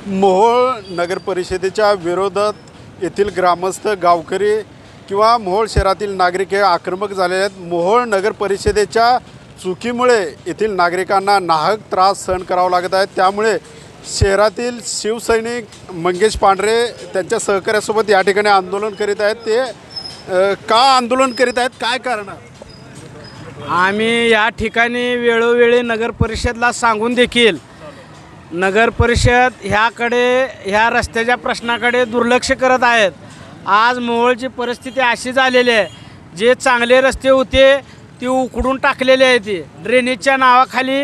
मोहोळ नगर परिषदेच्या विरोधात येथील ग्रामस्थ गावकरी किंवा मोहोळ शहरातील नागरिक हे आक्रमक झालेले आहेत। मोहोळ नगर परिषदेच्या चुकीमुळे येथील नागरिकांना नाहक त्रास सहन करावा लागत आहे। त्यामुळे शहरातील शिवसैनिक मंगेश पांढरे त्यांच्या सहकार्यासोबत या ठिकाणी आंदोलन करीत आहेत। ते का आंदोलन करीत आहेत, काय कारण आहे? आम्ही या ठिकाणी वेळोवेळी नगर परिषदला सांगून देखील नगर परिषद ह्या रस्त्याच्या प्रश्नाकडे दुर्लक्ष करत आहेत। आज मोहोळची परिस्थिती अशी झालेली आहे, जे चांगले रस्ते होते ते उखडून टाकलेले आहेत। ड्रेनेजच्या नावाखाली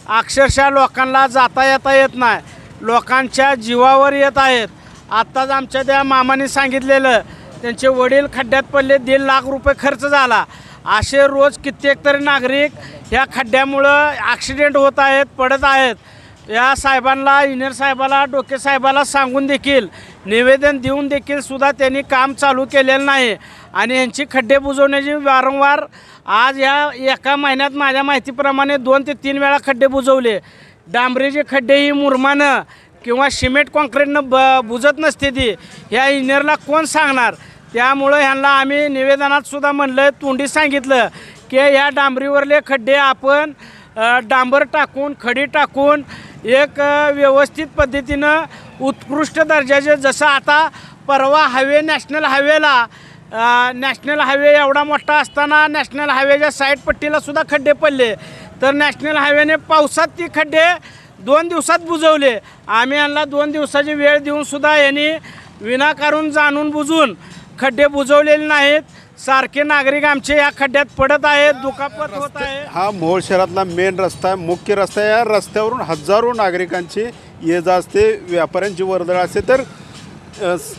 अक्षरशः लोकांना जाता येता येत नाही, लोकांच्या जीवावर येत आहेत। आत्ताच आमच्या त्या मामाने सांगितलेलं, त्यांचे वडील खड्ड्यात पडले, 1.5 लाख रुपये खर्च झाला। असे रोज कित्येक तरी नागरिक ह्या खड्ड्यामुळं ॲक्सिडेंट होत आहेत, पडत आहेत। या साहेबांना, इंजिनियर साहेबाला, डोके साहेबाला सांगून देखील, निवेदन देऊन देखील सुद्धा त्यांनी काम चालू केलेलं नाही आणि यांची खड्डे बुजवण्याची वारंवार आज या एका महिन्यात माझ्या माहितीप्रमाणे 2 ते 3 वेळा खड्डे बुजवले। डांबरीचे खड्डेही मुरमानं किंवा सिमेंट कॉन्क्रीटनं बुजत नसते ती, ह्या इंजिनियरला कोण सांगणार? त्यामुळं ह्यांना आम्ही निवेदनात सुद्धा म्हणलं, तोंडी सांगितलं की या डांबरीवरले खड्डे आपण डांबर टाकून, खडी टाकून एक व्यवस्थित पद्धतीनं उत्कृष्ट दर्जाचे, जसं आता परवा हायवे नॅशनल हायवे एवढा मोठा असताना नॅशनल हायवेच्या साईड पट्टीला सुद्धा खड्डे पडले, तर नॅशनल हायवेने पावसात ती खड्डे 2 दिवसात बुजवले। आम्ही यांना 2 दिवसाची वेळ देऊन सुद्धा यांनी विनाकारण जाणून बुजून खड्डे बुजवलेले नाहीत। सारखे नागरिक आमचे या खड्ड्यात पडत आहेत, दुखापत होत आहे। हा मोहोळ शहरातला मेन रस्ता आहे, मुख्य रस्ता आहे। या रस्त्यावरून हजारो नागरिकांची ये जा असते, व्यापाऱ्यांची वर्दळ असते। तर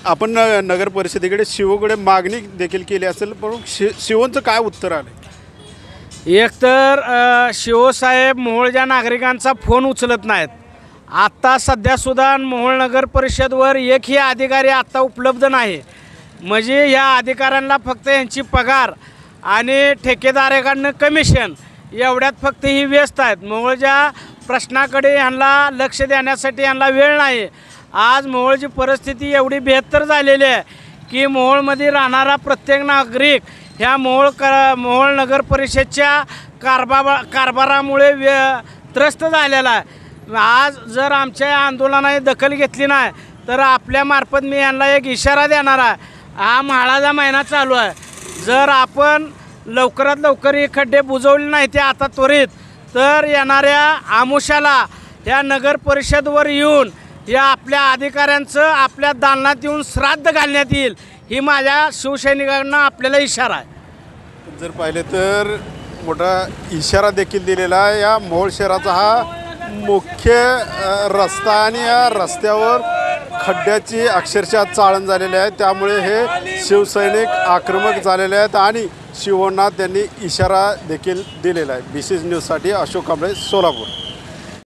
आपण नगर परिषदेकडे शिवकडे मागणी देखील केली असेल, पण शिवचं काय उत्तर आलं? एकतर शिवसाहेब मोहोळच्या नागरिकांचा फोन उचलत नाहीत। आत्ता सध्यासुद्धा मोहोळ नगर परिषदवर एकही अधिकारी आत्ता उपलब्ध नाही। म्हणजे ह्या अधिकाऱ्यांना फक्त यांची पगार आणि ठेकेदाराकडनं कमिशन एवढ्यात फक्त ही व्यस्त आहेत। मोहोळच्या प्रश्नाकडे यांना लक्ष देण्यासाठी यांना वेळ नाही। आज मोहोळची परिस्थिती एवढी बेहत्तर झालेली आहे की मोहोळमध्ये राहणारा प्रत्येक नागरिक ह्या मोहोळ नगर परिषदच्या कारभारामुळे त्रस्त झालेला आहे। आज जर आमच्या आंदोलनाने दखल घेतली नाही तर आपल्यामार्फत मी यांना एक इशारा देणार आहे। हा म्हाळाचा महिना चालू आहे, जर आपण लवकरात लवकर हे खड्डे बुजवले नाही ते आता त्वरित, तर येणाऱ्या आमुषाला ह्या नगर परिषदवर येऊन या आपल्या अधिकाऱ्यांचं आपल्या दालनात येऊन श्राद्ध घालण्यात येईल, ही माझ्या शिवसैनिकांना आपल्याला इशारा आहे। जर पाहिले तर मोठा इशारा देखील दिलेला आहे। या मोहोळ शहराचा हा मुख्य रस्ता आणि या रस्त्यावर खड्ड्याची अक्षरशः चाळण झालेली आहे। त्यामुळे हे शिवसैनिक आक्रमक झालेले आहेत आणि शिवण्णा त्यांनी इशारा देखील दिलेला आहे। BCS न्यूजसाठी अशोक कांबळे, सोलापूर।